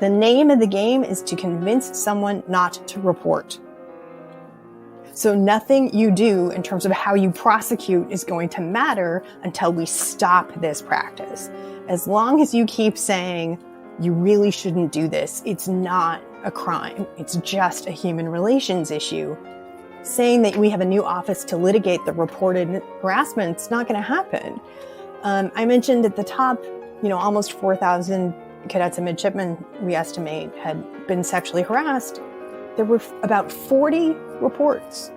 The name of the game is to convince someone not to report. So nothing you do in terms of how you prosecute is going to matter until we stop this practice. As long as you keep saying, you really shouldn't do this, it's not a crime, it's just a human relations issue, saying that we have a new office to litigate the reported harassment, it's not going to happen. I mentioned at the top, almost 4,000 cadets and midshipmen, we estimate, had been sexually harassed. There were about 40 reports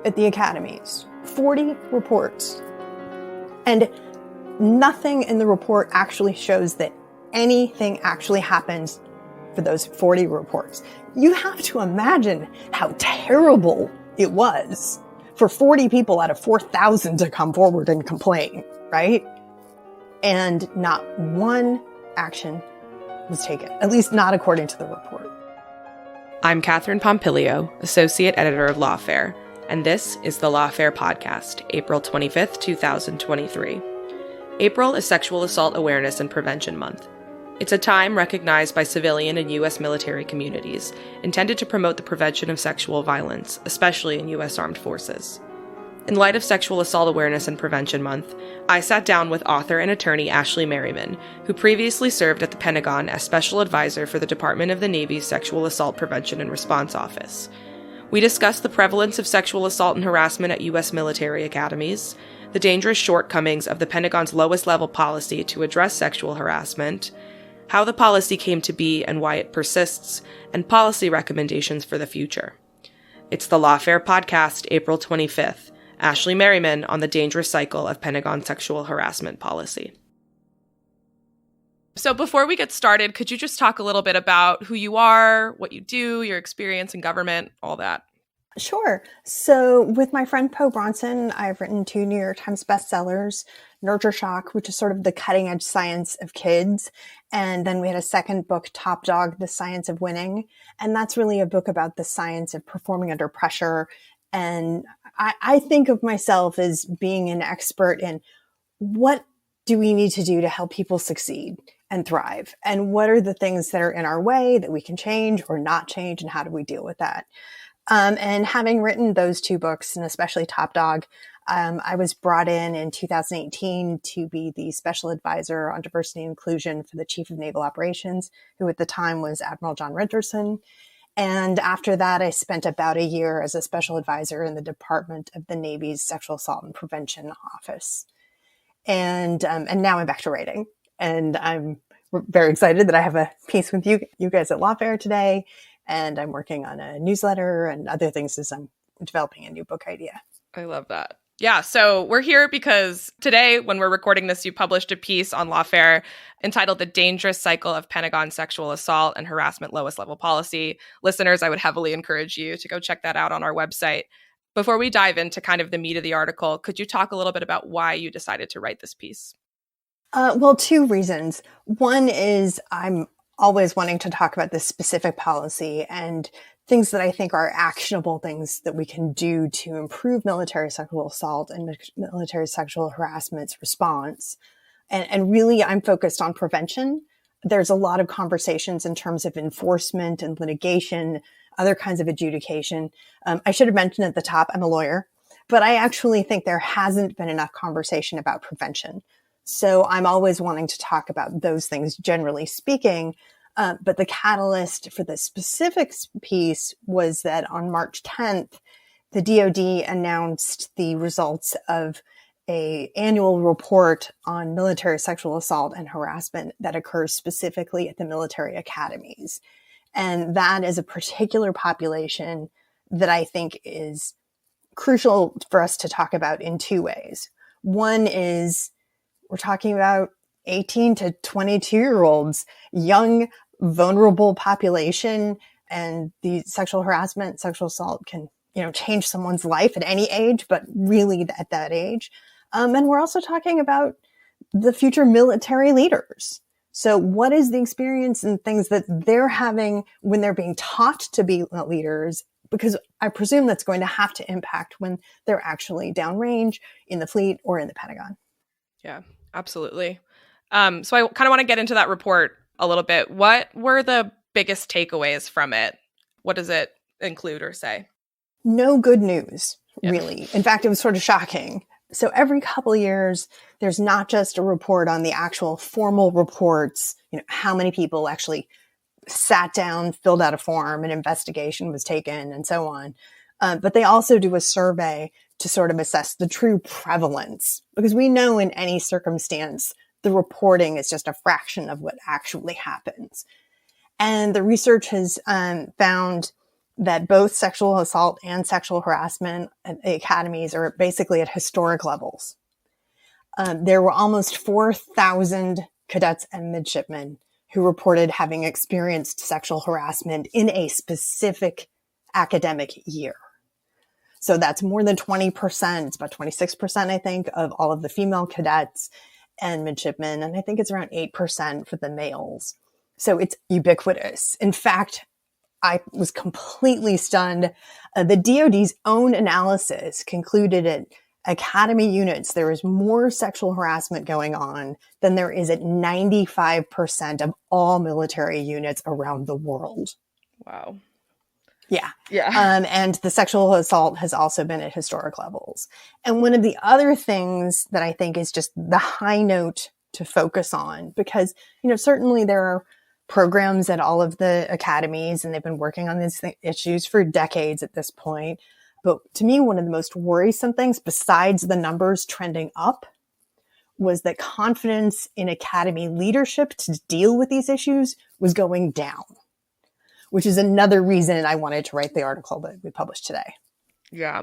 at the academies. 40 reports. And nothing in the report actually shows that anything actually happens for those 40 reports. You have to imagine how terrible it was for 40 people out of 4,000 to come forward and complain, right? And not one action was taken, at least not according to the report. I'm Katherine Pompilio, Associate Editor of Lawfare, and this is the Lawfare podcast, April 25th, 2023. April is Sexual Assault Awareness and Prevention Month. It's a time recognized by civilian and U.S. military communities intended to promote the prevention of sexual violence, especially in U.S. Armed Forces. In light of Sexual Assault Awareness and Prevention Month, I sat down with author and attorney Ashley Merryman, who previously served at the Pentagon as Special Advisor for the Department of the Navy's Sexual Assault Prevention and Response Office. We discussed the prevalence of sexual assault and harassment at U.S. military academies, the dangerous shortcomings of the Pentagon's lowest-level policy to address sexual harassment, how the policy came to be and why it persists, and policy recommendations for the future. It's the Lawfare podcast, April 25th. Ashley Merryman on the dangerous cycle of Pentagon sexual harassment policy. So before we get started, could you just talk a little bit about who you are, what you do, your experience in government, all that? Sure. So with my friend Poe Bronson, I've written 2 New York Times bestsellers, Nurture Shock, which is sort of the cutting edge science of kids. And then we had a second book, Top Dog, The Science of Winning. And that's really a book about the science of performing under pressure. And I think of myself as being an expert in what do we need to do to help people succeed and thrive? And what are the things that are in our way that we can change or not change? And how do we deal with that? And having written those 2 books, and especially Top Dog, I was brought in 2018 to be the special advisor on diversity and inclusion for the Chief of Naval Operations, who at the time was Admiral John Renderson. And after that, I spent about a year as a special advisor in the Department of the Navy's Sexual Assault and Prevention Office. And now I'm back to writing. And I'm very excited that I have a piece with you guys at Lawfare today. And I'm working on a newsletter and other things as I'm developing a new book idea. I love that. Yeah, so we're here because today, when we're recording this, you published a piece on Lawfare entitled The Dangerous Cycle of Pentagon Sexual Assault and Harassment Lowest Level Policy. Listeners, I would heavily encourage you to go check that out on our website. Before we dive into kind of the meat of the article, could you talk a little bit about why you decided to write this piece? Well, 2 reasons. One is I'm always wanting to talk about this specific policy and things that I think are actionable things that we can do to improve military sexual assault and military sexual harassment's response. And really, I'm focused on prevention. There's a lot of conversations in terms of enforcement and litigation, other kinds of adjudication. I should have mentioned at the top, I'm a lawyer, but I actually think there hasn't been enough conversation about prevention. So I'm always wanting to talk about those things, generally speaking. But the catalyst for the specifics piece was that on March 10th, the DoD announced the results of an annual report on military sexual assault and harassment that occurs specifically at the military academies. And that is a particular population that I think is crucial for us to talk about in 2 ways. One is we're talking about 18 to 22-year-olds, young, vulnerable population, and the sexual harassment, sexual assault can, change someone's life at any age, but really at that age. And we're also talking about the future military leaders. So what is the experience and things that they're having when they're being taught to be leaders? Because I presume that's going to have to impact when they're actually downrange in the fleet or in the Pentagon. Yeah, absolutely. So I kind of want to get into that report a little bit. What were the biggest takeaways from it? What does it include or say? No good news, Yeah. really. In fact, it was sort of shocking. So every couple of years, there's not just a report on the actual formal reports, how many people actually sat down, filled out a form, an investigation was taken, and so on. But they also do a survey to sort of assess the true prevalence, because we know in any circumstance, the reporting is just a fraction of what actually happens. And the research has found that both sexual assault and sexual harassment at the academies are basically at historic levels. There were almost 4,000 cadets and midshipmen who reported having experienced sexual harassment in a specific academic year. So that's more than 20%, it's about 26%, I think, of all of the female cadets and midshipmen. And I think it's around 8% for the males. So it's ubiquitous. In fact, I was completely stunned. The DoD's own analysis concluded at academy units, there is more sexual harassment going on than there is at 95% of all military units around the world. Wow. Yeah. Yeah. And the sexual assault has also been at historic levels. And one of the other things that I think is just the high note to focus on, because, certainly there are programs at all of the academies, and they've been working on these issues for decades at this point. But to me, one of the most worrisome things, besides the numbers trending up, was that confidence in academy leadership to deal with these issues was going down, which is another reason I wanted to write the article that we published today. Yeah.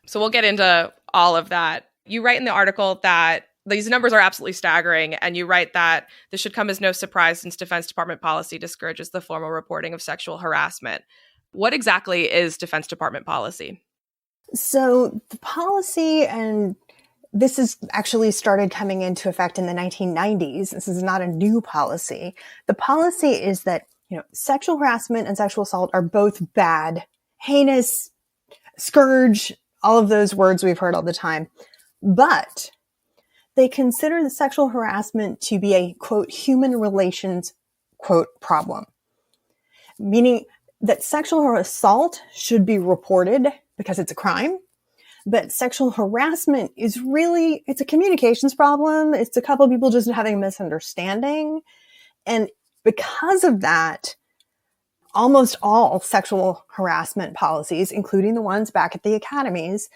So we'll get into all of that. You write in the article that these numbers are absolutely staggering, and you write that this should come as no surprise since Defense Department policy discourages the formal reporting of sexual harassment. What exactly is Defense Department policy? So the policy, and this has actually started coming into effect in the 1990s. This is not a new policy. The policy is that, sexual harassment and sexual assault are both bad, heinous, scourge, all of those words we've heard all the time. But they consider the sexual harassment to be a, quote, human relations, quote, problem. Meaning that sexual assault should be reported because it's a crime. But sexual harassment is really, it's a communications problem. It's a couple of people just having a misunderstanding. And because of that, almost all sexual harassment policies, including the ones back at the academies,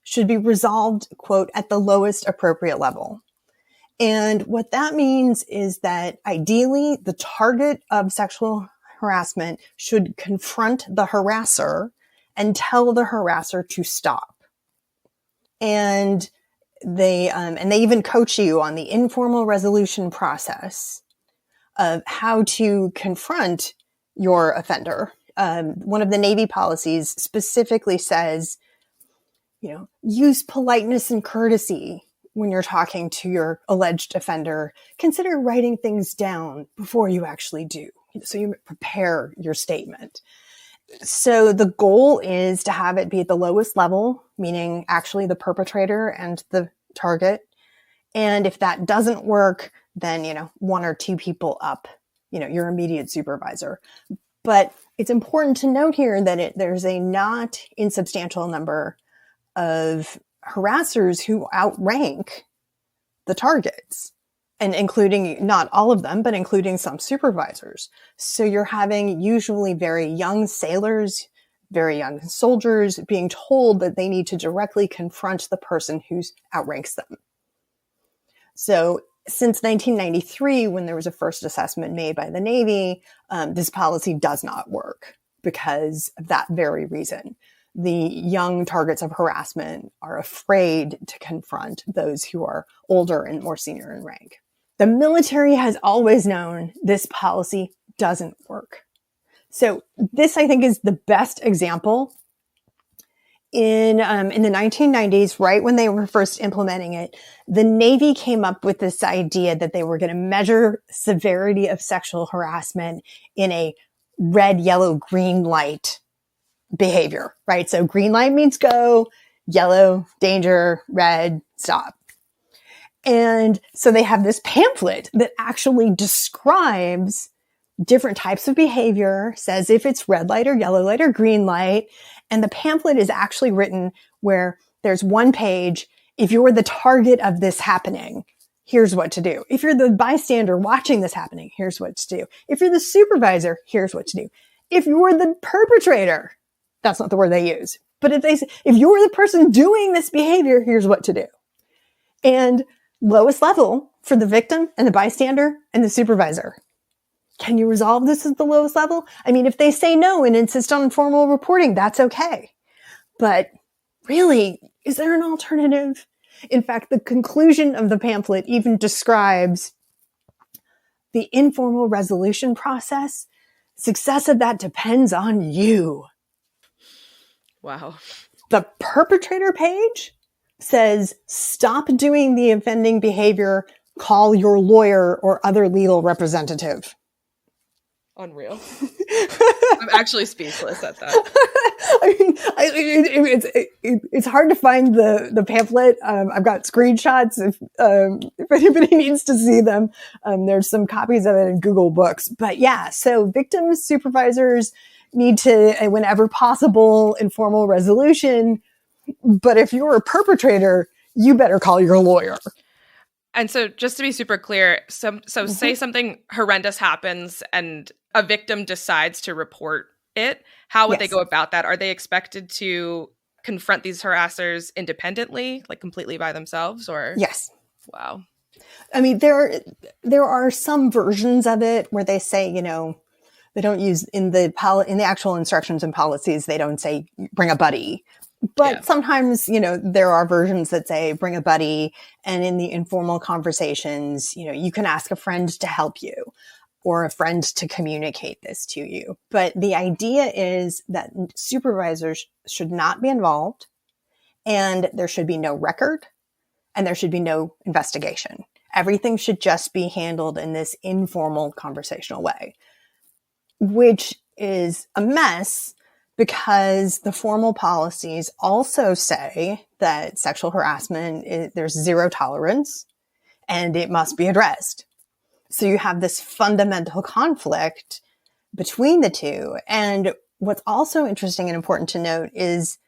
should be resolved, quote, at the lowest appropriate level. And what that means is that ideally the target of sexual harassment should confront the harasser and tell the harasser to stop. And they even coach you on the informal resolution process of how to confront your offender. One of the Navy policies specifically says, use politeness and courtesy when you're talking to your alleged offender. Consider writing things down before you actually do, so you prepare your statement. So the goal is to have it be at the lowest level, meaning actually the perpetrator and the target. And if that doesn't work, then, one or two people up, your immediate supervisor. But it's important to note here that there's a not insubstantial number of harassers who outrank the targets, and including not all of them, but including some supervisors. So you're having usually very young sailors, very young soldiers being told that they need to directly confront the person who outranks them. So since 1993, when there was a first assessment made by the Navy, this policy does not work because of that very reason. The young targets of harassment are afraid to confront those who are older and more senior in rank. The military has always known this policy doesn't work. So this, I think, is the best example. In the 1990s, right when they were first implementing it, the Navy came up with this idea that they were going to measure severity of sexual harassment in a red, yellow, green light behavior, right? So green light means go, yellow, danger, red, stop. And so they have this pamphlet that actually describes different types of behavior, says if it's red light or yellow light or green light. And the pamphlet is actually written where there's one page. If you're the target of this happening, here's what to do. If you're the bystander watching this happening, here's what to do. If you're the supervisor, here's what to do. If you're the perpetrator, that's not the word they use. But if you're the person doing this behavior, here's what to do. And lowest level for the victim and the bystander and the supervisor. Can you resolve this at the lowest level? I mean, if they say no and insist on informal reporting, that's okay. But really, is there an alternative? In fact, the conclusion of the pamphlet even describes the informal resolution process. Success of that depends on you. Wow. The perpetrator page says, stop doing the offending behavior, call your lawyer or other legal representative. Unreal. I'm actually speechless at that. It's hard to find the pamphlet. I've got screenshots if anybody needs to see them. There's some copies of it in Google Books. But yeah, so victims, supervisors need to, whenever possible, informal resolution. But if you're a perpetrator, you better call your lawyer. And so just to be super clear, say something horrendous happens and a victim decides to report it. How would they go about that? Are they expected to confront these harassers independently, like completely by themselves, or? Yes. Wow. I mean, there are some versions of it where they say, they don't use in the actual instructions and policies, they don't say bring a buddy. But sometimes, there are versions that say bring a buddy, and in the informal conversations, you can ask a friend to help you or a friend to communicate this to you. But the idea is that supervisors should not be involved, and there should be no record, and there should be no investigation. Everything should just be handled in this informal conversational way, which is a mess. Because the formal policies also say that sexual harassment, there's zero tolerance and it must be addressed. So you have this fundamental conflict between the two. And what's also interesting and important to note is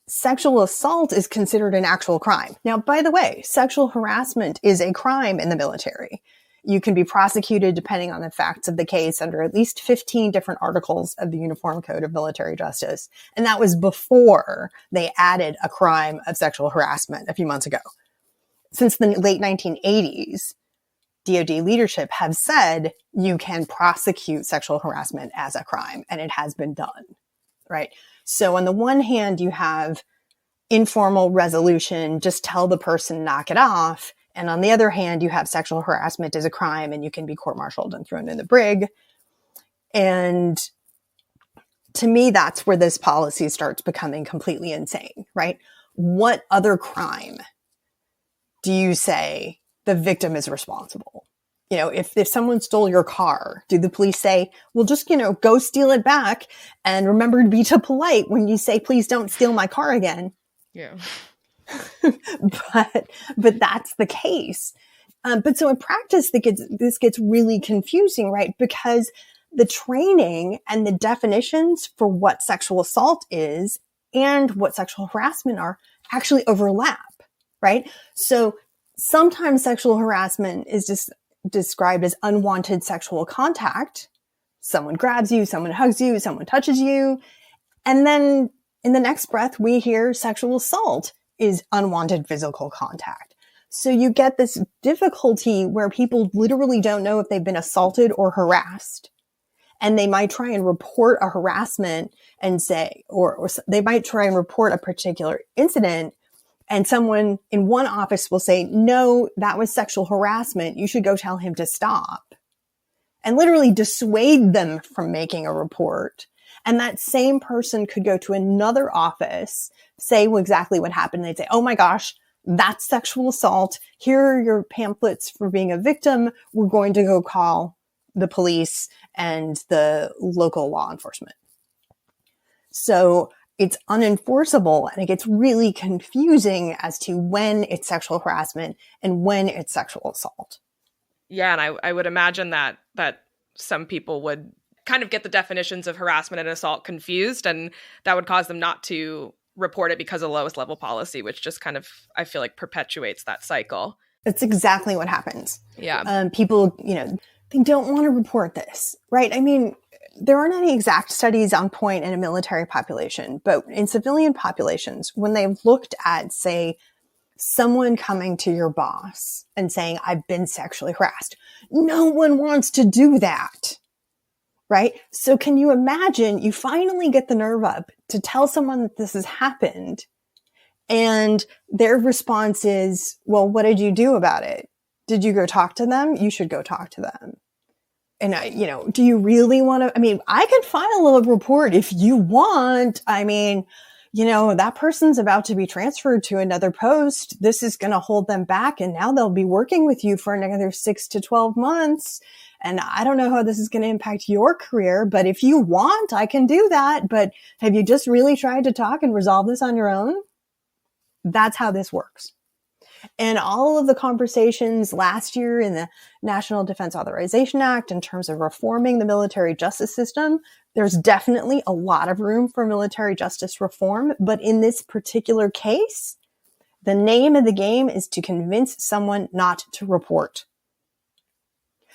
sexual assault is considered an actual crime. Now, by the way, sexual harassment is a crime in the military. You can be prosecuted depending on the facts of the case under at least 15 different articles of the Uniform Code of Military Justice. And that was before they added a crime of sexual harassment a few months ago. Since the late 1980s, DoD leadership have said you can prosecute sexual harassment as a crime, and it has been done, right? So on the one hand, you have informal resolution, just tell the person, knock it off. And on the other hand, you have sexual harassment as a crime and you can be court-martialed and thrown in the brig. And to me, that's where this policy starts becoming completely insane, right? What other crime do you say the victim is responsible? If someone stole your car, do the police say, well, just, go steal it back and remember to be too polite when you say, please don't steal my car again? Yeah. but that's the case. But so in practice, this gets really confusing, right? Because the training and the definitions for what sexual assault is and what sexual harassment are actually overlap, right? So sometimes sexual harassment is just described as unwanted sexual contact. Someone grabs you, someone hugs you, someone touches you. And then in the next breath, we hear sexual assault is unwanted physical contact. So you get this difficulty where people literally don't know if they've been assaulted or harassed. And they might try and report a harassment and say, or they might try and report a particular incident. And someone in one office will say, no, that was sexual harassment. You should go tell him to stop. And literally dissuade them from making a report. And that same person could go to another office, say exactly what happened. They'd say, oh my gosh, that's sexual assault. Here are your pamphlets for being a victim. We're going to go call the police and the local law enforcement. So it's unenforceable, and it gets really confusing as to when it's sexual harassment and when it's sexual assault. Yeah, and I would imagine that some people would kind of get the definitions of harassment and assault confused, and that would cause them not to report it because of lowest level policy, which just kind of, I feel like, perpetuates that cycle. That's exactly what happens. Yeah. People, they don't want to report this, right? I mean, there aren't any exact studies on point in a military population, but in civilian populations, when they've looked at, say, someone coming to your boss and saying, I've been sexually harassed, no one wants to do that, right? So can you imagine you finally get the nerve up to tell someone that this has happened, and their response is, well, what did you do about it? Did you go talk to them? You should go talk to them. And, do you really want to? I mean, I could file a report if you want. I mean, that person's about to be transferred to another post. This is going to hold them back. And now they'll be working with you for another 6 to 12 months. And I don't know how this is going to impact your career, but if you want, I can do that. But have you just really tried to talk and resolve this on your own? That's how this works. And all of the conversations last year in the National Defense Authorization Act in terms of reforming the military justice system, there's definitely a lot of room for military justice reform. But in this particular case, the name of the game is to convince someone not to report.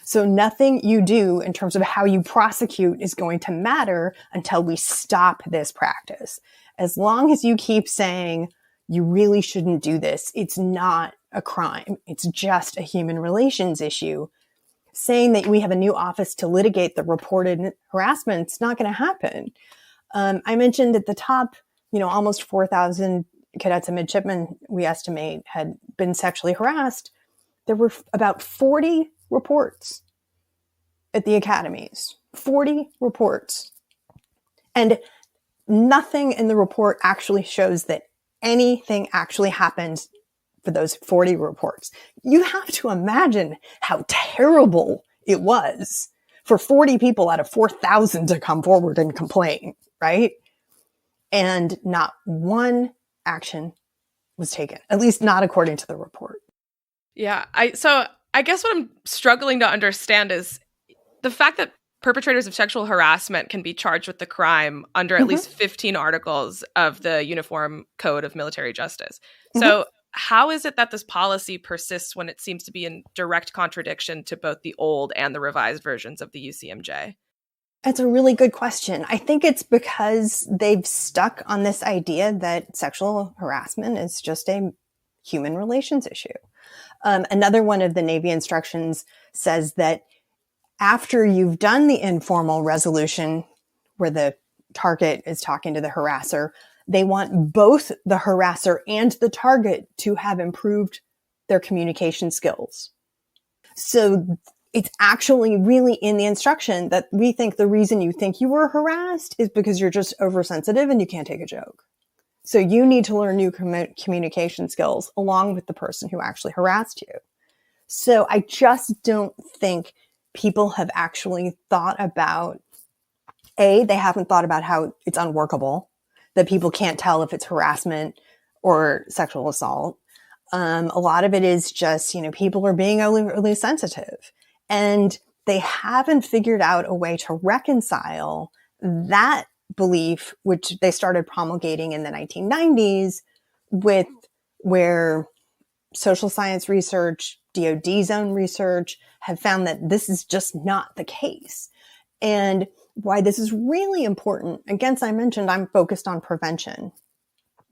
So nothing you do in terms of how you prosecute is going to matter until we stop this practice. As long as you keep saying, you really shouldn't do this, it's not a crime, it's just a human relations issue, saying that we have a new office to litigate the reported harassment, it's not going to happen. I mentioned at the top, almost 4,000 cadets and midshipmen, we estimate, had been sexually harassed. There were about 40 reports at the academies, 40 reports. And nothing in the report actually shows that anything actually happened for those 40 reports. You have to imagine how terrible it was for 40 people out of 4,000 to come forward and complain, right? And not one action was taken, at least not according to the report. Yeah. So I guess what I'm struggling to understand is the fact that perpetrators of sexual harassment can be charged with the crime under at least 15 articles of the Uniform Code of Military Justice. So how is it that this policy persists when it seems to be in direct contradiction to both the old and the revised versions of the UCMJ? That's a really good question. I think it's because they've stuck on this idea that sexual harassment is just a human relations issue. Another one of the Navy instructions says that after you've done the informal resolution where the target is talking to the harasser, they want both the harasser and the target to have improved their communication skills. So it's actually really in the instruction that we think the reason you think you were harassed is because you're just oversensitive and you can't take a joke. So you need to learn new communication skills along with the person who actually harassed you. So I just don't think people have actually thought about, they haven't thought about how it's unworkable, that people can't tell if it's harassment or sexual assault. A lot of it is just, people are being overly sensitive, and they haven't figured out a way to reconcile that belief, which they started promulgating in the 1990s, with where social science research, DoD's own research have found that this is just not the case. And why this is really important, again, I mentioned I'm focused on prevention.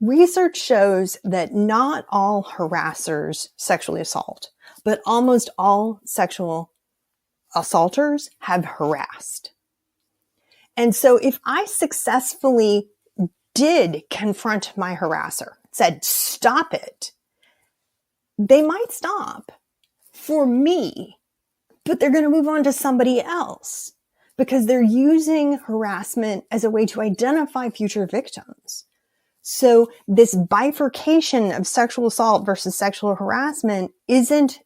Research shows that not all harassers sexually assault, but almost all sexual assaulters have harassed. And so if I successfully did confront my harasser, said, stop it, they might stop for me, but they're going to move on to somebody else because they're using harassment as a way to identify future victims. So this bifurcation of sexual assault versus sexual harassment isn't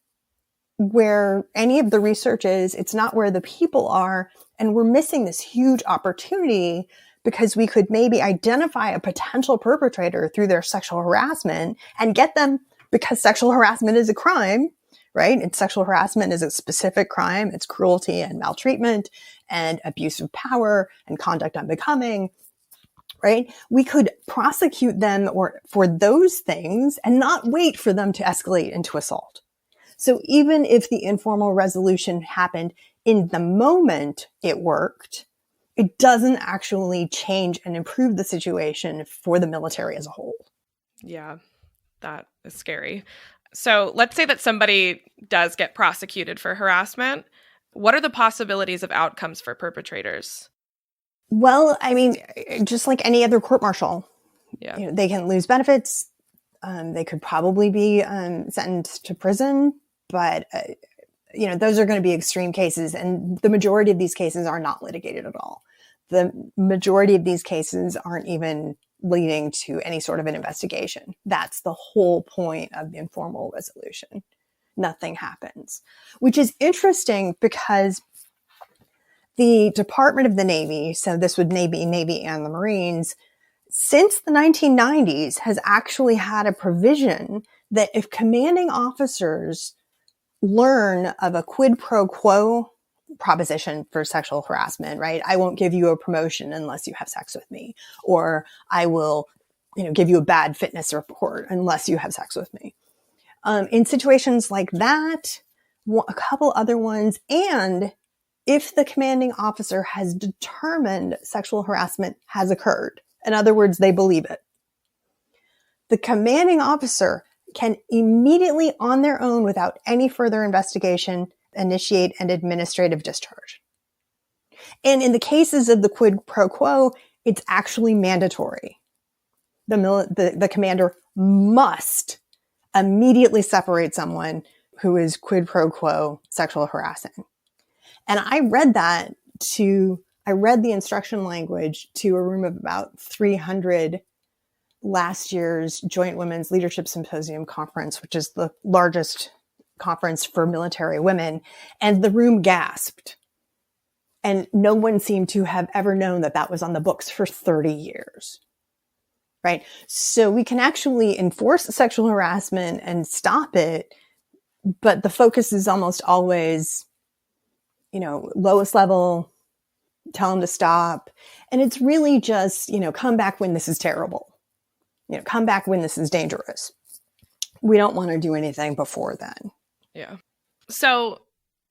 where any of the research is. It's not where the people are. And we're missing this huge opportunity because we could maybe identify a potential perpetrator through their sexual harassment and get them, because sexual harassment is a crime, right? And sexual harassment is a specific crime. It's cruelty and maltreatment and abuse of power and conduct unbecoming, right? We could prosecute them for those things and not wait for them to escalate into assault. So even if the informal resolution happened in the moment it worked, it doesn't actually change and improve the situation for the military as a whole. Yeah, that is scary. So let's say that somebody does get prosecuted for harassment. What are the possibilities of outcomes for perpetrators? Well, I mean, just like any other court-martial, Yeah. they can lose benefits. They could probably be sentenced to prison, but those are going to be extreme cases, and the majority of these cases are not litigated at all. The majority of these cases aren't even leading to any sort of an investigation. That's the whole point of the informal resolution. Nothing happens, which is interesting because the Department of the Navy, so this would Navy and the Marines, since the 1990s has actually had a provision that if commanding officers learn of a quid pro quo proposition for sexual harassment, right? I won't give you a promotion unless you have sex with me, or I will, give you a bad fitness report unless you have sex with me. In situations like that, a couple other ones, and if the commanding officer has determined sexual harassment has occurred, in other words, they believe it, the commanding officer can immediately on their own, without any further investigation, initiate an administrative discharge. And in the cases of the quid pro quo, it's actually mandatory. The commander must immediately separate someone who is quid pro quo sexual harassing. And I read the instruction language to a room of about 300 last year's Joint Women's Leadership Symposium conference, which is the largest conference for military women. And the room gasped. And no one seemed to have ever known that that was on the books for 30 years. Right? So we can actually enforce sexual harassment and stop it, but the focus is almost always, lowest level, tell them to stop. And it's really just, come back when this is terrible. Come back when this is dangerous. We don't want to do anything before then. Yeah. So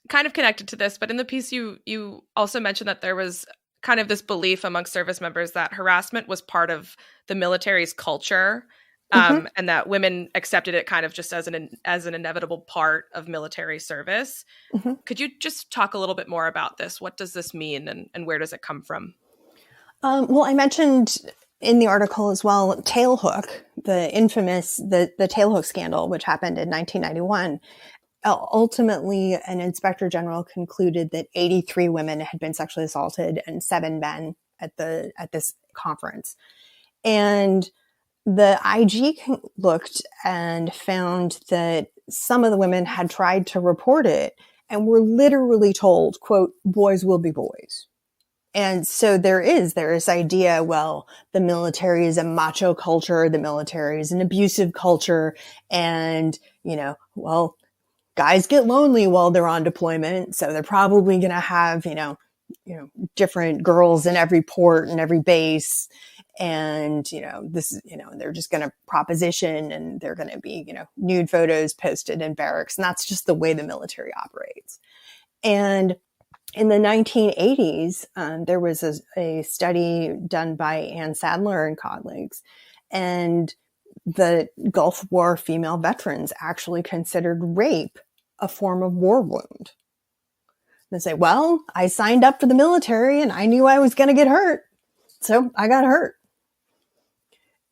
kind of connected to this, but in the piece, you also mentioned that there was kind of this belief amongst service members that harassment was part of the military's culture, and that women accepted it kind of just as an inevitable part of military service. Mm-hmm. Could you just talk a little bit more about this? What does this mean, and where does it come from? Well, I mentioned in the article as well, tailhook, the infamous, the tailhook scandal, which happened in 1991. Ultimately, an inspector general concluded that 83 women had been sexually assaulted and 7 men at this conference. And the IG looked and found that some of the women had tried to report it and were literally told, quote, boys will be boys. And so there is this idea, well, the military is a macho culture, the military is an abusive culture, and, guys get lonely while they're on deployment, so they're probably going to have, different girls in every port and every base. And, they're just going to proposition, and they're going to be, nude photos posted in barracks. And that's just the way the military operates. And in the 1980s, there was a study done by Ann Sadler and colleagues, and the Gulf War female veterans actually considered rape a form of war wound. They say, well, I signed up for the military and I knew I was going to get hurt, so I got hurt.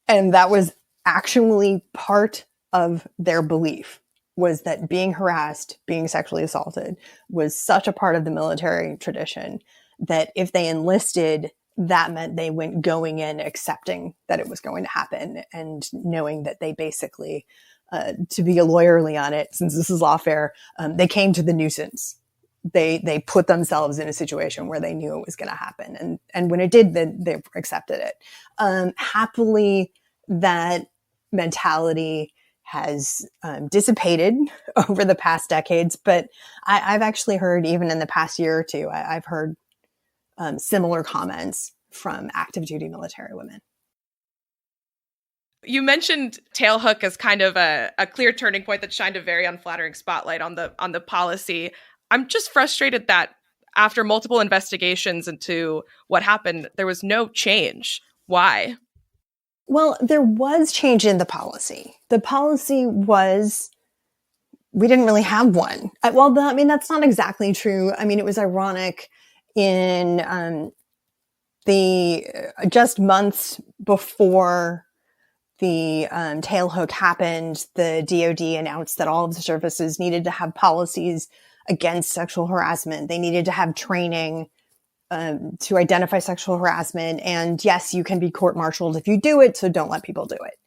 And that was actually part of their belief, was that being harassed, being sexually assaulted was such a part of the military tradition that if they enlisted, that meant they went going in accepting that it was going to happen and knowing that they basically, to be lawyerly on it, since this is lawfare, they came to the nuisance. they put themselves in a situation where they knew it was going to happen. And when it did, then they accepted it. Happily, that mentality has dissipated over the past decades. But I've actually heard, even in the past year or two, I've heard similar comments from active duty military women. You mentioned tailhook as kind of a clear turning point that shined a very unflattering spotlight on the policy. I'm just frustrated that after multiple investigations into what happened, there was no change. Why? Well, there was change in the policy. The policy was, we didn't really have one. That's not exactly true. I mean, it was ironic in the just months before the tailhook happened, the DoD announced that all of the services needed to have policies against sexual harassment. They needed to have training to identify sexual harassment. And yes, you can be court-martialed if you do it, so don't let people do it.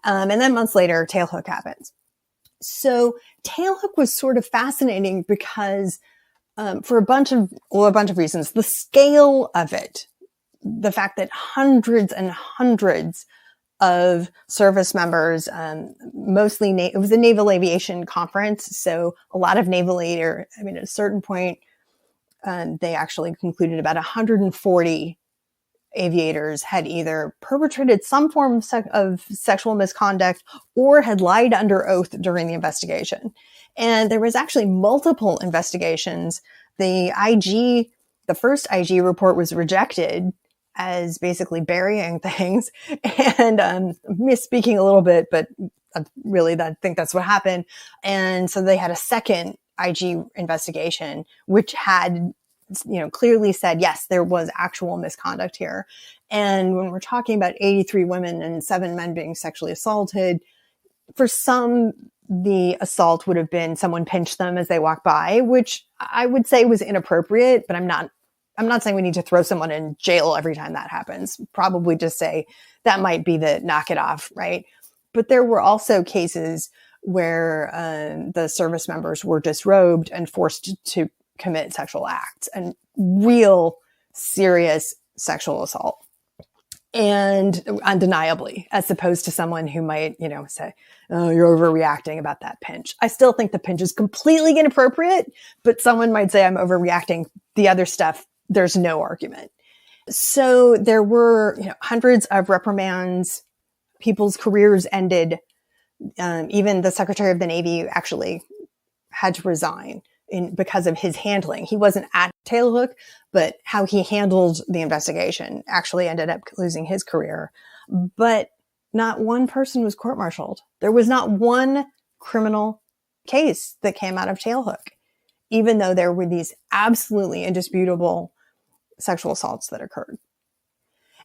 And then months later, tailhook happens. So tailhook was sort of fascinating because for a bunch of reasons, the scale of it, the fact that hundreds and hundreds of service members, mostly, it was a naval aviation conference. So a lot of naval at a certain point, they actually concluded about 140 aviators had either perpetrated some form of sexual misconduct or had lied under oath during the investigation. And there was actually multiple investigations. The first IG report was rejected as basically burying things and misspeaking a little bit, but really I think that's what happened. And so they had a second IG investigation, which had, clearly said, yes, there was actual misconduct here. And when we're talking about 83 women and 7 men being sexually assaulted, for some, the assault would have been someone pinched them as they walked by, which I would say was inappropriate, but I'm not saying we need to throw someone in jail every time that happens. Probably just say that might be the knock it off, right? But there were also cases where the service members were disrobed and forced to commit sexual acts and real serious sexual assault. And undeniably, as opposed to someone who might, say, oh, you're overreacting about that pinch. I still think the pinch is completely inappropriate, but someone might say I'm overreacting. The other stuff, there's no argument. So there were hundreds of reprimands. People's careers ended. Even the Secretary of the Navy actually had to resign because of his handling. He wasn't at tailhook, but how he handled the investigation actually ended up losing his career. But not one person was court-martialed. There was not one criminal case that came out of tailhook, even though there were these absolutely indisputable sexual assaults that occurred.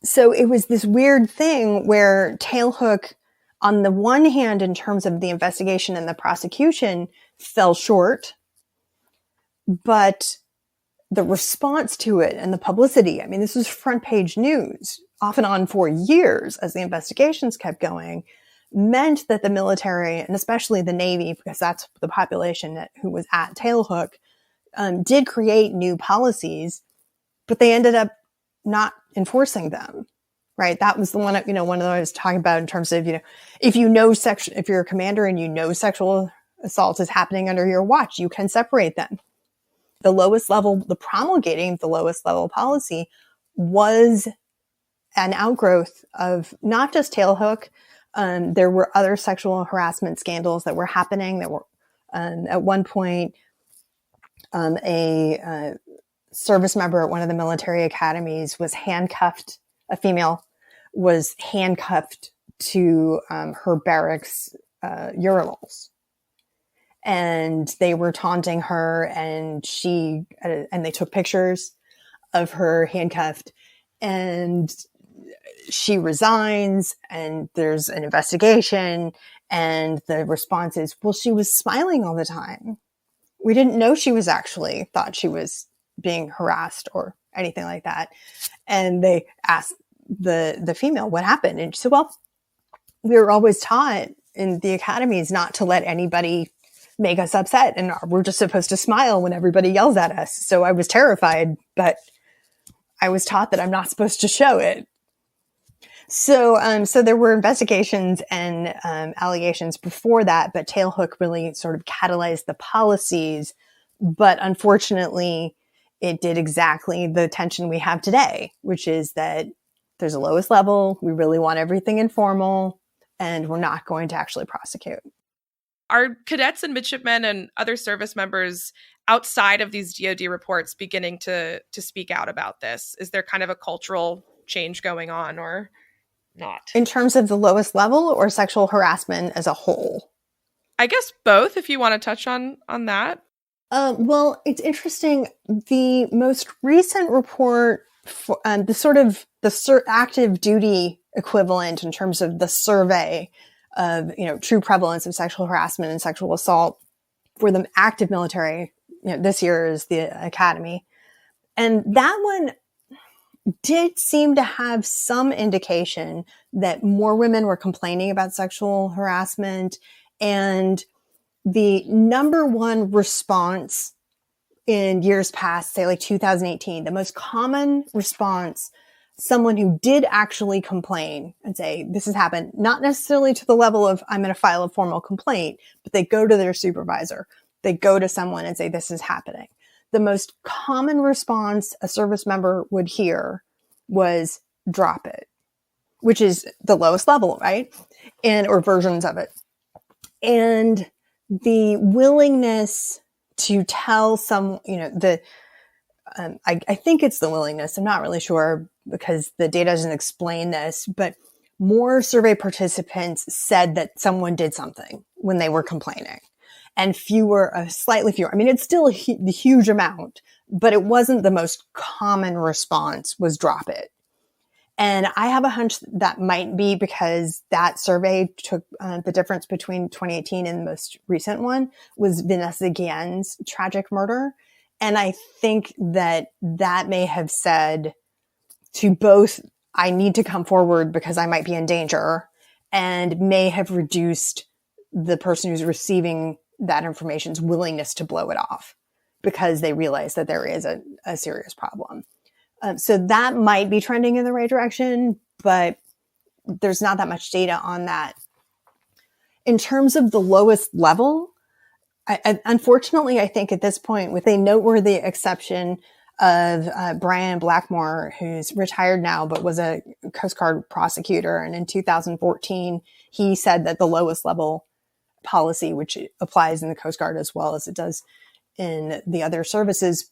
So it was this weird thing where tailhook, on the one hand, in terms of the investigation and the prosecution, fell short. But the response to it and the publicity, this was front page news off and on for years as the investigations kept going, meant that the military, and especially the Navy, because that's the population who was at tailhook, did create new policies, but they ended up not enforcing them. Right. That was the one, one that I was talking about in terms of, if you're a commander and sexual assault is happening under your watch, you can separate them. The promulgating of the lowest level policy was an outgrowth of not just tailhook. There were other sexual harassment scandals that were happening. That were at one point, a service member at one of the military academies was handcuffed. A female was handcuffed to her barracks urinals. And they were taunting her, and they took pictures of her handcuffed, and she resigns, and there's an investigation, and the response is, well, she was smiling all the time. We didn't know she was actually thought she was being harassed or anything like that. And they asked the female what happened. And she said, well, we were always taught in the academies not to let anybody make us upset, and we're just supposed to smile when everybody yells at us. So I was terrified, but I was taught that I'm not supposed to show it. So there were investigations and allegations before that, but Tailhook really sort of catalyzed the policies. But unfortunately, it did exactly the tension we have today, which is that there's a lowest level. We really want everything informal, and we're not going to actually prosecute. Are cadets and midshipmen and other service members outside of these DoD reports beginning to speak out about this? Is there kind of a cultural change going on, or not? In terms of the lowest level or sexual harassment as a whole? I guess both, if you want to touch on that. Well, it's interesting. The most recent report, for, the active duty equivalent in terms of the survey of, true prevalence of sexual harassment and sexual assault for the active military, this year is the academy. And that one did seem to have some indication that more women were complaining about sexual harassment, and the number one response in years past, say like 2018, the most common response, someone who did actually complain and say, this has happened, not necessarily to the level of I'm going to file a formal complaint, but they go to their supervisor. They go to someone and say, this is happening. The most common response a service member would hear was drop it, which is the lowest level, right? Or versions of it. And the willingness to tell some, I think it's the willingness. I'm not really sure because the data doesn't explain this, but more survey participants said that someone did something when they were complaining, and slightly fewer. I mean, it's still the huge amount, but it wasn't the most common response was drop it. And I have a hunch that might be because that survey took the difference between 2018 and the most recent one was Vanessa Guillen's tragic murder. And I think that may have said to both, I need to come forward because I might be in danger, and may have reduced the person who's receiving that information's willingness to blow it off because they realize that there is a serious problem. So that might be trending in the right direction, but there's not that much data on that. In terms of the lowest level, unfortunately, I think at this point, with a noteworthy exception of Brian Blackmore, who's retired now, but was a Coast Guard prosecutor. And in 2014, he said that the lowest level policy, which applies in the Coast Guard as well as it does in the other services,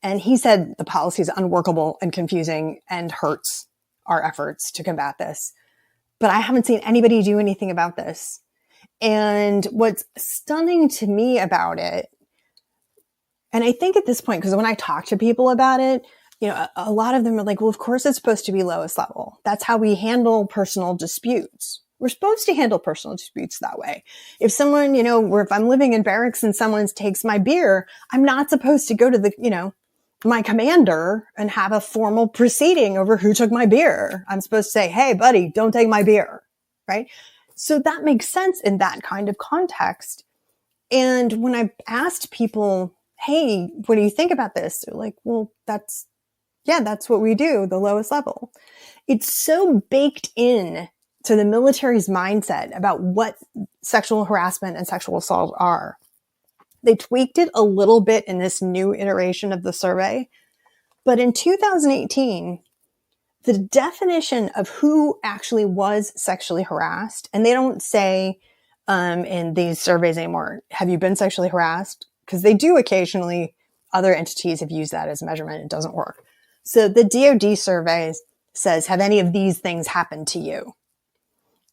and he said the policy is unworkable and confusing and hurts our efforts to combat this. But I haven't seen anybody do anything about this. And what's stunning to me about it, and I think at this point, because when I talk to people about it, a lot of them are like, well, of course it's supposed to be lowest level. That's how we handle personal disputes. We're supposed to handle personal disputes that way. If someone, if I'm living in barracks and someone takes my beer, I'm not supposed to go to my commander and have a formal proceeding over who took my beer. I'm supposed to say, hey, buddy, don't take my beer, right? So that makes sense in that kind of context. And when I asked people, hey, what do you think about this? They're like, well, that's what we do, the lowest level. It's so baked in to the military's mindset about what sexual harassment and sexual assault are. They tweaked it a little bit in this new iteration of the survey. But in 2018, the definition of who actually was sexually harassed, and they don't say in these surveys anymore, have you been sexually harassed? Because they do occasionally, other entities have used that as a measurement. It doesn't work. So the DoD survey says, have any of these things happened to you?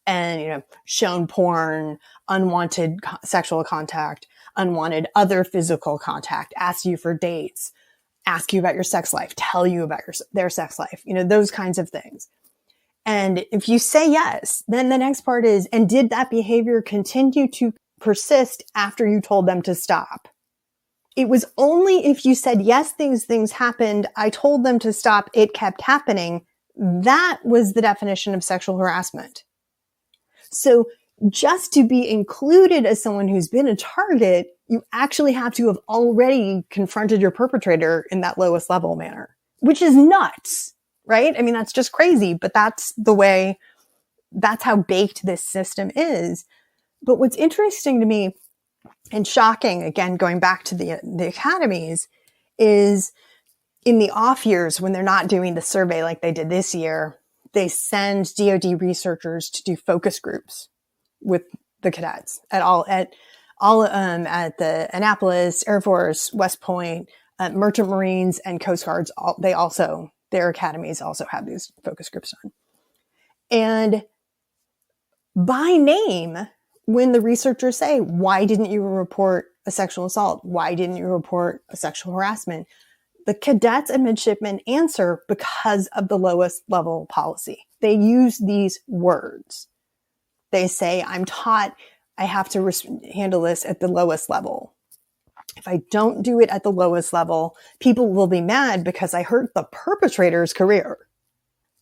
And, shown porn, unwanted sexual contact, unwanted other physical contact, ask you for dates, ask you about your sex life, tell you about their sex life, those kinds of things. And if you say yes, then the next part is, and did that behavior continue to persist after you told them to stop? It was only if you said, yes, these things happened, I told them to stop, it kept happening. That was the definition of sexual harassment. So just to be included as someone who's been a target, you actually have to have already confronted your perpetrator in that lowest level manner, which is nuts, right? I mean, that's just crazy, but that's how baked this system is. But what's interesting to me and shocking, again, going back to the academies, is in the off years when they're not doing the survey like they did this year, they send DoD researchers to do focus groups with the cadets at the Annapolis Air Force, West Point, Merchant Marines, and Coast Guards. Their academies also have these focus groups done. And by name, when the researchers say, why didn't you report a sexual assault? Why didn't you report a sexual harassment? The cadets and midshipmen answer because of the lowest level policy. They use these words. They say, I'm taught I have to handle this at the lowest level. If I don't do it at the lowest level, people will be mad because I hurt the perpetrator's career.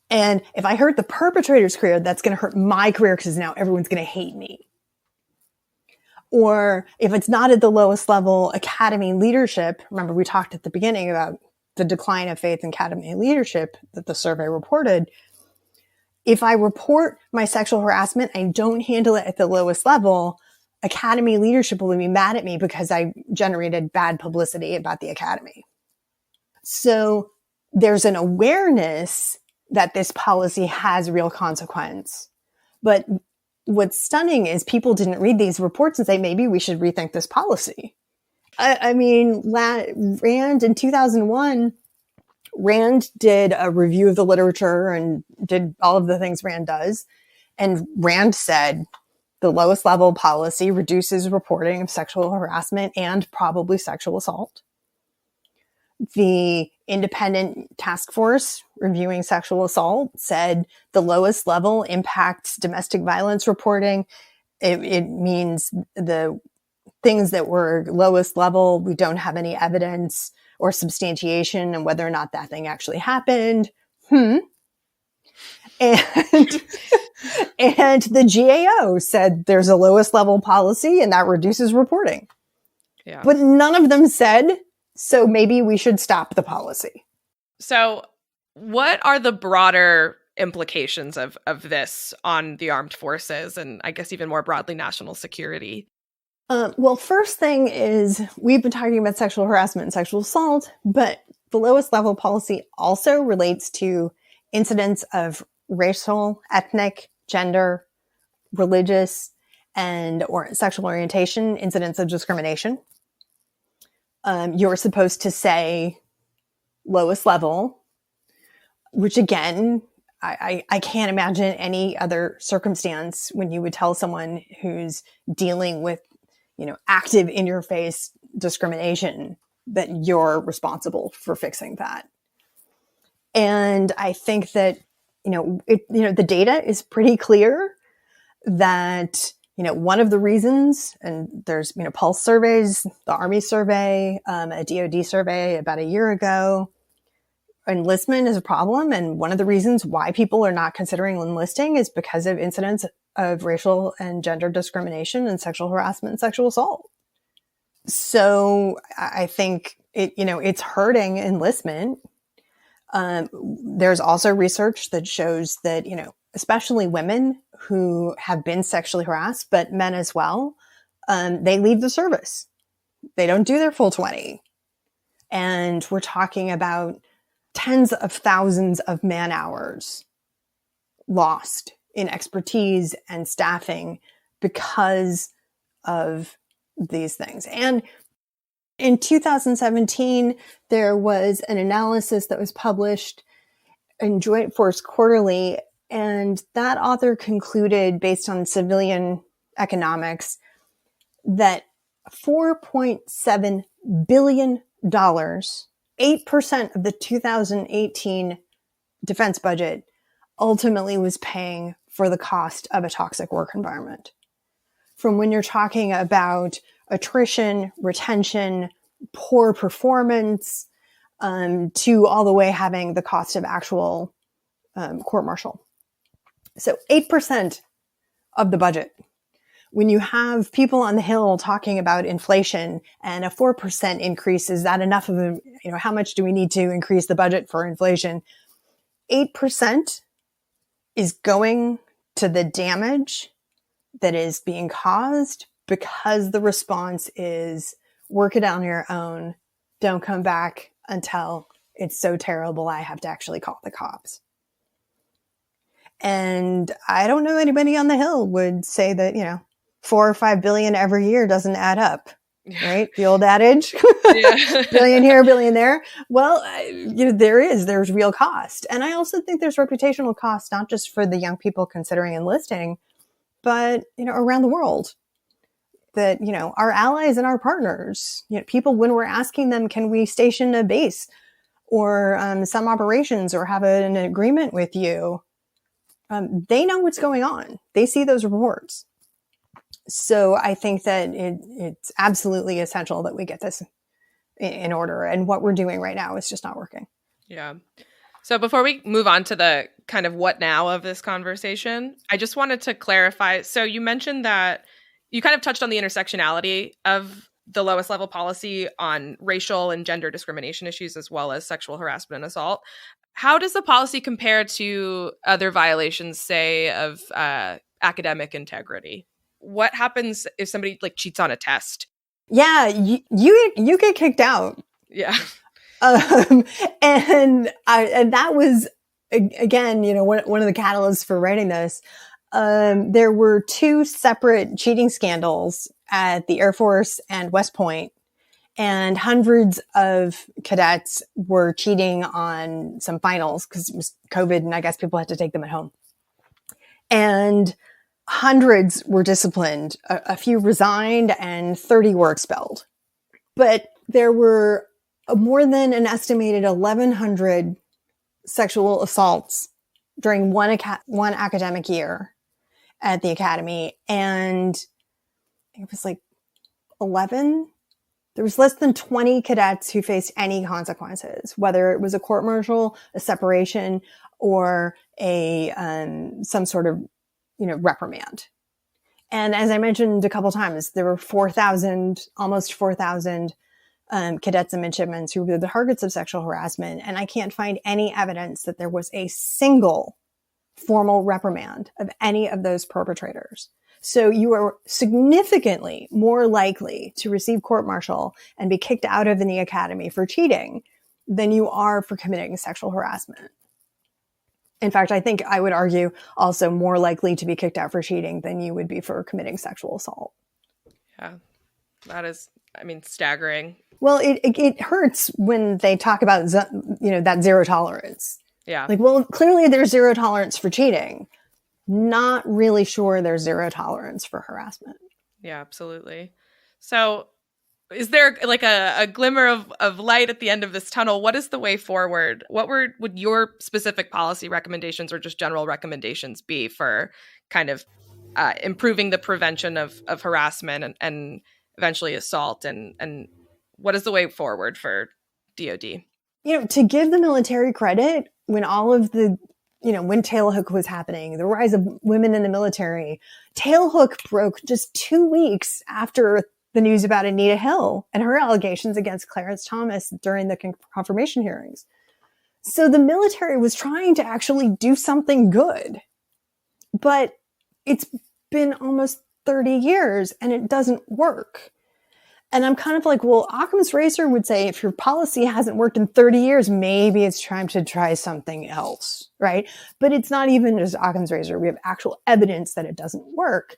And if I hurt the perpetrator's career, that's going to hurt my career because now everyone's going to hate me. Or if it's not at the lowest level, academy leadership, remember we talked at the beginning about the decline of faith in academy leadership that the survey reported. If I report my sexual harassment and don't handle it at the lowest level, academy leadership will be mad at me because I generated bad publicity about the academy. So there's an awareness that this policy has real consequence. But what's stunning is people didn't read these reports and say, maybe we should rethink this policy. I mean, Rand in 2001, Rand did a review of the literature and did all of the things Rand does. And Rand said the lowest level policy reduces reporting of sexual harassment and probably sexual assault. The independent task force reviewing sexual assault said the lowest level impacts domestic violence reporting. It means the things that were lowest level, we don't have any evidence or substantiation and whether or not that thing actually happened. And and the GAO said there's a lowest level policy and that reduces reporting. Yeah. But none of them said, so maybe we should stop the policy. So what are the broader implications of this on the armed forces and I guess even more broadly national security? Well, first thing is we've been talking about sexual harassment and sexual assault, but the lowest level policy also relates to incidents of racial, ethnic, gender, religious, or sexual orientation, incidents of discrimination. You're supposed to say lowest level, which again, I can't imagine any other circumstance when you would tell someone who's dealing with, active in your face discrimination that you're responsible for fixing that. And I think that, the data is pretty clear that, one of the reasons, and there's, pulse surveys, the Army survey, a DoD survey about a year ago, enlistment is a problem. And one of the reasons why people are not considering enlisting is because of incidents of racial and gender discrimination and sexual harassment and sexual assault. So I think it's hurting enlistment. There's also research that shows that, especially women who have been sexually harassed, but men as well, they leave the service. They don't do their full 20. And we're talking about tens of thousands of man hours lost in expertise and staffing because of these things. And in 2017, there was an analysis that was published in Joint Force Quarterly, and that author concluded, based on civilian economics, that $4.7 billion, 8% of the 2018 defense budget, ultimately was paying for the cost of a toxic work environment. From when you're talking about attrition, retention, poor performance, to all the way having the cost of actual court-martial. So 8% of the budget when you have people on the Hill talking about inflation and a 4% increase, is that enough of a, how much do we need to increase the budget for inflation? 8% is going to the damage that is being caused because the response is work it on your own. Don't come back until it's so terrible I have to actually call the cops. And I don't know anybody on the Hill would say that, 4 or 5 billion every year doesn't add up, right? The old adage, billion here, billion there. Well, there's real cost. And I also think there's reputational cost, not just for the young people considering enlisting, but, around the world. That, our allies and our partners, people, when we're asking them, can we station a base or some operations or have an agreement with you? They know what's going on. They see those reports. So I think that it's absolutely essential that we get this in order. And what we're doing right now is just not working. Yeah. So before we move on to the kind of what now of this conversation, I just wanted to clarify. So you mentioned that you kind of touched on the intersectionality of the lowest level policy on racial and gender discrimination issues, as well as sexual harassment and assault. How does the policy compare to other violations, say, of academic integrity? What happens if somebody cheats on a test? Yeah, you get kicked out. Yeah. And that was, again, one of the catalysts for writing this. There were 2 separate cheating scandals at the Air Force and West Point, and hundreds of cadets were cheating on some finals because it was COVID and I guess people had to take them at home. And hundreds were disciplined. A few resigned and 30 were expelled. But there were more than an estimated 1,100 sexual assaults during one academic year at the academy. And it was 11. There was less than 20 cadets who faced any consequences, whether it was a court-martial, a separation, or some sort of reprimand. And as I mentioned a couple times, there were almost 4,000 cadets and midshipmen who were the targets of sexual harassment. And I can't find any evidence that there was a single formal reprimand of any of those perpetrators. So you are significantly more likely to receive court-martial and be kicked out of the academy for cheating than you are for committing sexual harassment. In fact, I think I would argue also more likely to be kicked out for cheating than you would be for committing sexual assault. Yeah, that is, staggering. Well, it hurts when they talk about, that zero tolerance. Yeah. Clearly there's zero tolerance for cheating. Not really sure there's zero tolerance for harassment. Yeah, absolutely. So is there a glimmer of light at the end of this tunnel? What is the way forward? What would your specific policy recommendations or just general recommendations be for kind of improving the prevention of harassment and eventually assault? And what is the way forward for DoD? To give the military credit, when all of the when tailhook was happening, the rise of women in the military, tailhook broke just 2 weeks after the news about Anita Hill and her allegations against Clarence Thomas during the confirmation hearings. So the military was trying to actually do something good, but it's been almost 30 years and it doesn't work. And I'm kind of well, Occam's razor would say if your policy hasn't worked in 30 years, maybe it's time to try something else, right? But it's not even just Occam's razor. We have actual evidence that it doesn't work.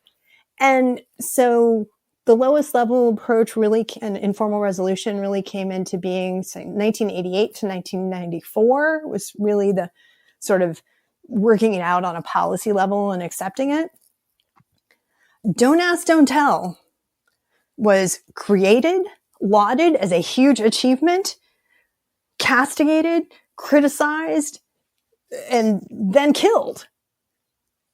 And so the lowest level approach and informal resolution really came into being, say, 1988 to 1994 was really the sort of working it out on a policy level and accepting it. Don't ask, don't tell was created, lauded as a huge achievement, castigated, criticized, and then killed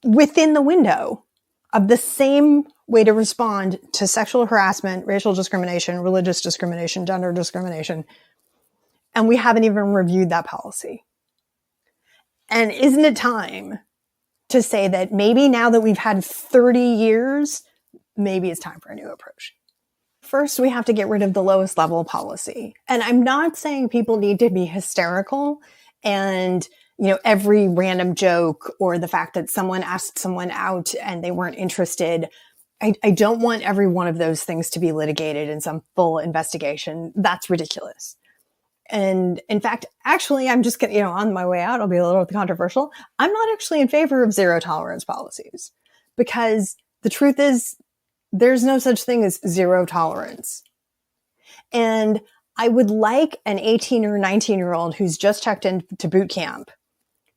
within the window of the same way to respond to sexual harassment, racial discrimination, religious discrimination, gender discrimination. And we haven't even reviewed that policy. And isn't it time to say that maybe now that we've had 30 years maybe it's time for a new approach. First, we have to get rid of the lowest level policy. And I'm not saying people need to be hysterical and, every random joke or the fact that someone asked someone out and they weren't interested. I don't want every one of those things to be litigated in some full investigation. That's ridiculous. And in fact, actually, I'm just going to, on my way out, I'll be a little controversial. I'm not actually in favor of zero tolerance policies because the truth is there's no such thing as zero tolerance. And I would like an 18 or 19-year-old who's just checked into boot camp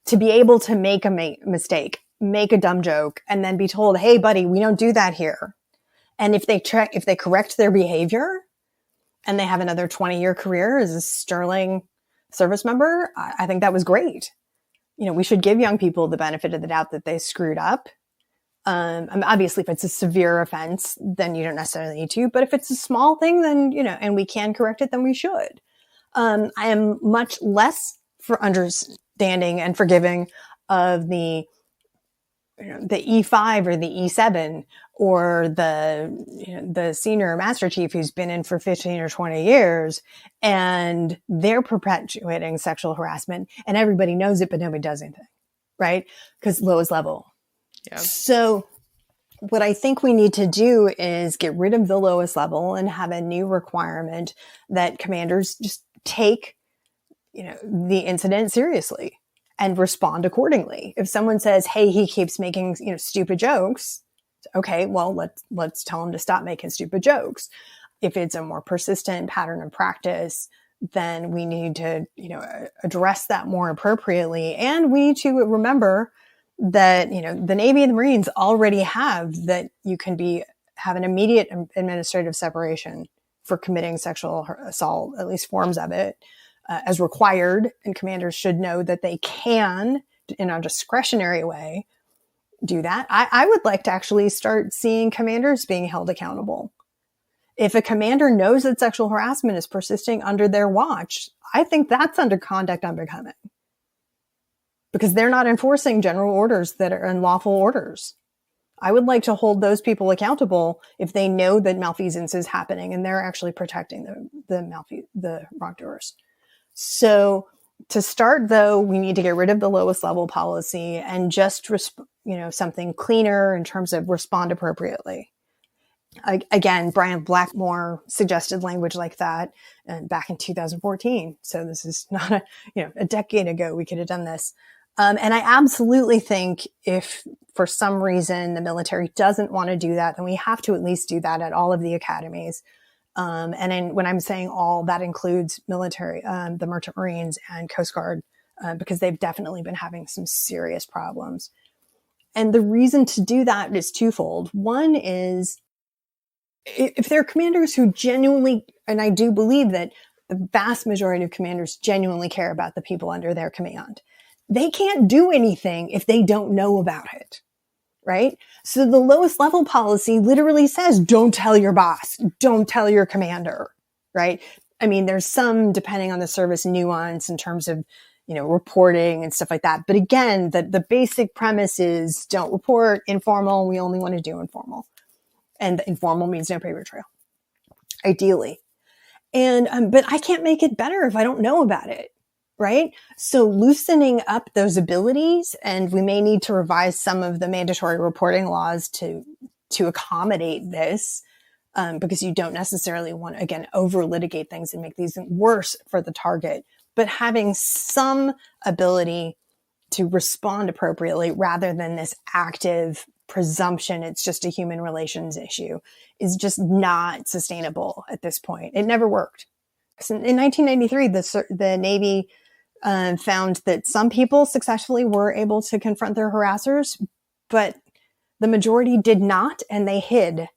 to be able to make a mistake, make a dumb joke, and then be told, hey, buddy, we don't do that here. And if they correct their behavior and they have another 20-year career as a sterling service member, I think that was great. We should give young people the benefit of the doubt that they screwed up. Obviously, if it's a severe offense, then you don't necessarily need to. But if it's a small thing, then, and we can correct it, then we should. I am much less for understanding and forgiving of the E5 or the E7 or the senior master chief who's been in for 15 or 20 years and they're perpetuating sexual harassment and everybody knows it, but nobody does anything, right? Because lowest level. Yeah. So what I think we need to do is get rid of the lowest level and have a new requirement that commanders just take, the incident seriously and respond accordingly. If someone says, hey, he keeps making, stupid jokes, okay, well, let's tell him to stop making stupid jokes. If it's a more persistent pattern of practice, then we need to, address that more appropriately. And we need to remember that, the Navy and the Marines already have that you can have an immediate administrative separation for committing sexual assault, at least forms of it, as required. And commanders should know that they can, in a discretionary way, do that. I would like to actually start seeing commanders being held accountable. If a commander knows that sexual harassment is persisting under their watch, I think that's under conduct unbecoming. Because they're not enforcing general orders that are unlawful orders. I would like to hold those people accountable if they know that malfeasance is happening and they're actually protecting the wrongdoers. So to start, though, we need to get rid of the lowest level policy and just, something cleaner in terms of respond appropriately. Again, Brian Blackmore suggested language like that back in 2014. So this is not a decade ago we could have done this. And I absolutely think if for some reason the military doesn't want to do that, then we have to at least do that at all of the academies. When I'm saying all, that includes military, the Merchant Marines and Coast Guard, because they've definitely been having some serious problems. And the reason to do that is twofold. One is if there are commanders who genuinely, and I do believe that the vast majority of commanders genuinely care about the people under their command, they can't do anything if they don't know about it, right? So the lowest level policy literally says, don't tell your boss, don't tell your commander, right? I mean, there's some, depending on the service, nuance in terms of, reporting and stuff like that. But again, the basic premise is don't report informal. We only want to do informal. And informal means no paper trail, ideally. And, but I can't make it better if I don't know about it. Right? So loosening up those abilities, and we may need to revise some of the mandatory reporting laws to accommodate this, because you don't necessarily want to, again, over litigate things and make these worse for the target, but having some ability to respond appropriately rather than this active presumption it's just a human relations issue is just not sustainable at this point. It never worked. In 1993, the Navy found that some people successfully were able to confront their harassers, but the majority did not, and they hid.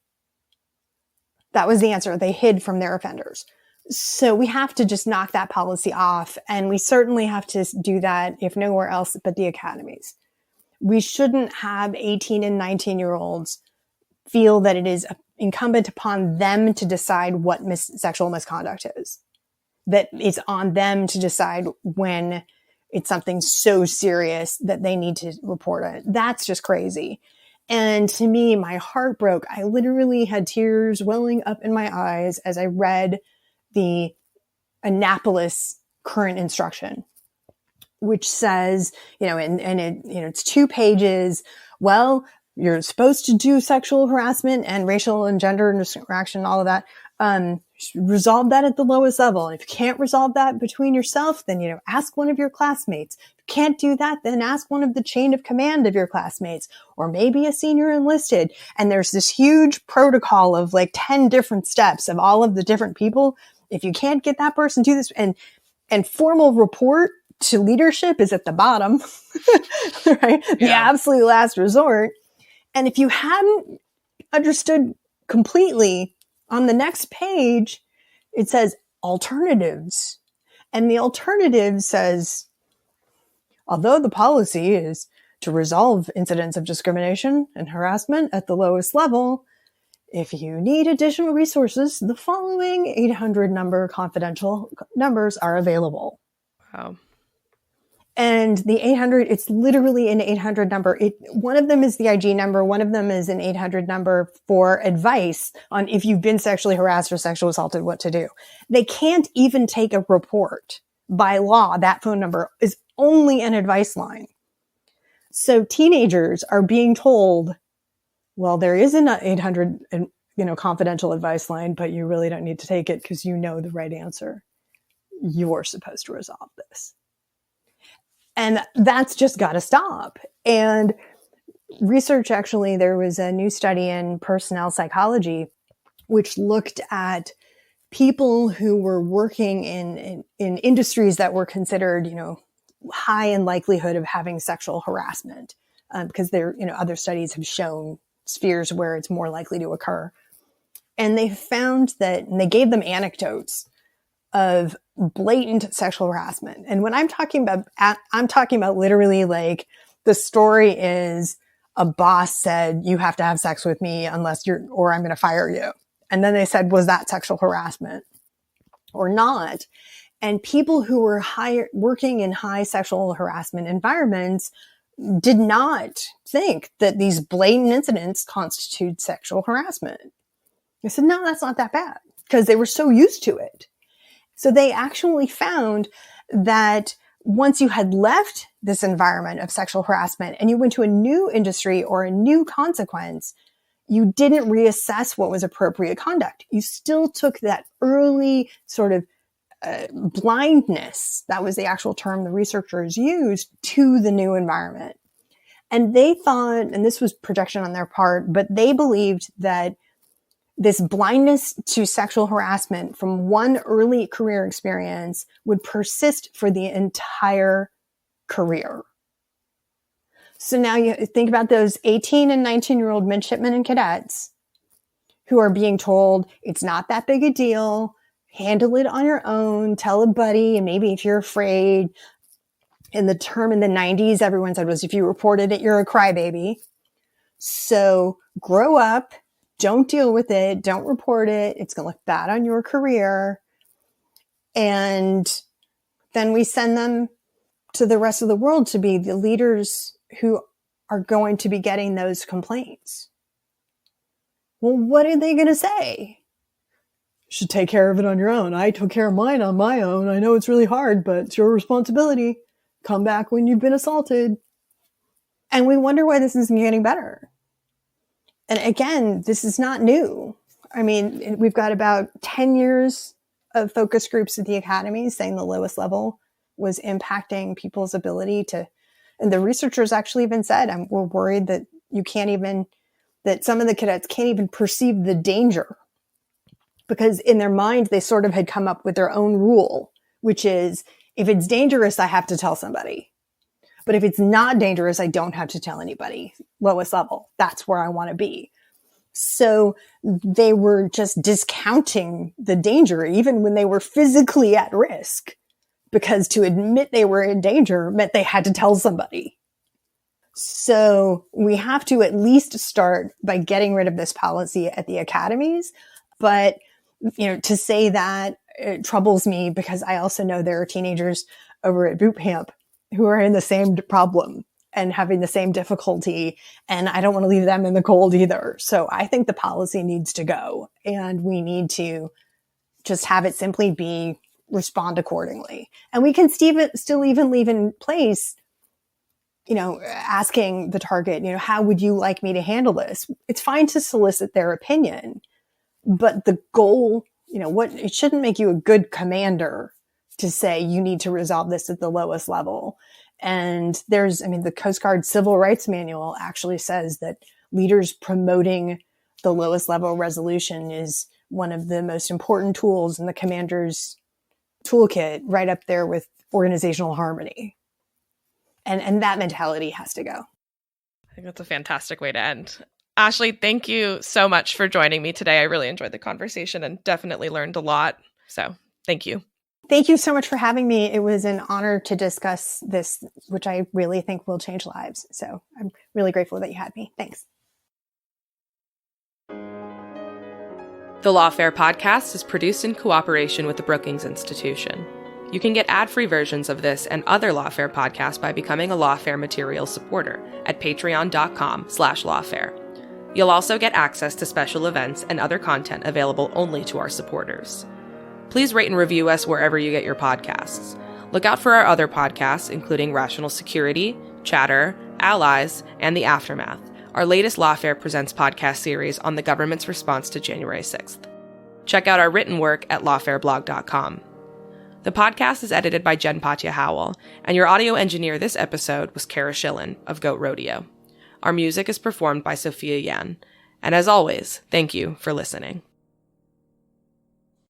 That was the answer. They hid from their offenders. So we have to just knock that policy off, and we certainly have to do that, if nowhere else, but the academies. We shouldn't have 18 and 19-year-olds feel that it is incumbent upon them to decide what sexual misconduct is. That it's on them to decide when it's something so serious that they need to report it. That's just crazy. And to me, my heart broke. I literally had tears welling up in my eyes as I read the Annapolis current instruction, which says, and it, it's 2 pages. Well, you're supposed to do sexual harassment and racial and gender interaction, all of that. Resolve that at the lowest level. And if you can't resolve that between yourself, then, ask one of your classmates. If you can't do that, then ask one of the chain of command of your classmates, or maybe a senior enlisted. And there's this huge protocol of like 10 different steps of all of the different people. If you can't get that person to this, and formal report to leadership is at the bottom, right? Yeah. The absolute last resort. And if you hadn't understood completely, on the next page, it says alternatives. And the alternative says, although the policy is to resolve incidents of discrimination and harassment at the lowest level, if you need additional resources, the following 800 number confidential numbers are available. Wow. And the 800, it's literally an 800 number. One of them is the IG number. One of them is an 800 number for advice on if you've been sexually harassed or sexually assaulted, what to do. They can't even take a report. By law, that phone number is only an advice line. So teenagers are being told, well, there is an 800, confidential advice line, but you really don't need to take it because you know the right answer. You're supposed to resolve this. And that's just got to stop. And research, actually, there was a new study in personnel psychology, which looked at people who were working in industries that were considered, high in likelihood of having sexual harassment, because there, other studies have shown spheres where it's more likely to occur. And they found that, and they gave them anecdotes of blatant sexual harassment. And when I'm talking about literally like the story is a boss said, you have to have sex with me or I'm going to fire you. And then they said, was that sexual harassment or not? And people who were working in high sexual harassment environments did not think that these blatant incidents constitute sexual harassment. They said, no, that's not that bad, because they were so used to it. So they actually found that once you had left this environment of sexual harassment and you went to a new industry or a new consequence, you didn't reassess what was appropriate conduct. You still took that early sort of blindness, that was the actual term the researchers used, to the new environment. And they thought, and this was projection on their part, but they believed that this blindness to sexual harassment from one early career experience would persist for the entire career. So now you think about those 18 and 19-year-old midshipmen and cadets who are being told it's not that big a deal, handle it on your own, tell a buddy, and maybe if you're afraid. And the term in the 90s, everyone said was, if you reported it, you're a crybaby. So grow up. Don't deal with it. Don't report it. It's going to look bad on your career. And then we send them to the rest of the world to be the leaders who are going to be getting those complaints. Well, what are they going to say? You should take care of it on your own. I took care of mine on my own. I know it's really hard, but it's your responsibility. Come back when you've been assaulted. And we wonder why this isn't getting better. And again, this is not new. I mean, we've got about 10 years of focus groups at the academies saying the lowest level was impacting people's ability to, and the researchers actually even said, we're worried that that some of the cadets can't even perceive the danger, because in their minds, they sort of had come up with their own rule, which is, if it's dangerous, I have to tell somebody. But if it's not dangerous, I don't have to tell anybody. Lowest level. That's where I want to be. So they were just discounting the danger, even when they were physically at risk, because to admit they were in danger meant they had to tell somebody. So we have to at least start by getting rid of this policy at the academies. But, to say that, it troubles me, because I also know there are teenagers over at boot camp who are in the same problem. and having the same difficulty. And I don't want to leave them in the cold either. So I think the policy needs to go, and we need to just have it simply be respond accordingly. And we can still even leave in place, asking the target, how would you like me to handle this? It's fine to solicit their opinion, but the goal, it shouldn't make you a good commander to say you need to resolve this at the lowest level. And the Coast Guard Civil Rights Manual actually says that leaders promoting the lowest level resolution is one of the most important tools in the commander's toolkit, right up there with organizational harmony. And that mentality has to go. I think that's a fantastic way to end. Ashley, thank you so much for joining me today. I really enjoyed the conversation and definitely learned a lot. So thank you. Thank you so much for having me. It was an honor to discuss this, which I really think will change lives. So I'm really grateful that you had me. Thanks. The Lawfare podcast is produced in cooperation with the Brookings Institution. You can get ad-free versions of this and other Lawfare podcasts by becoming a Lawfare Materials supporter at patreon.com/lawfare. You'll also get access to special events and other content available only to our supporters. Please rate and review us wherever you get your podcasts. Look out for our other podcasts, including Rational Security, Chatter, Allies, and The Aftermath, our latest Lawfare Presents podcast series on the government's response to January 6th. Check out our written work at lawfareblog.com. The podcast is edited by Jen Patja Howell, and your audio engineer this episode was Kara Schillen of Goat Rodeo. Our music is performed by Sophia Yan. And as always, thank you for listening.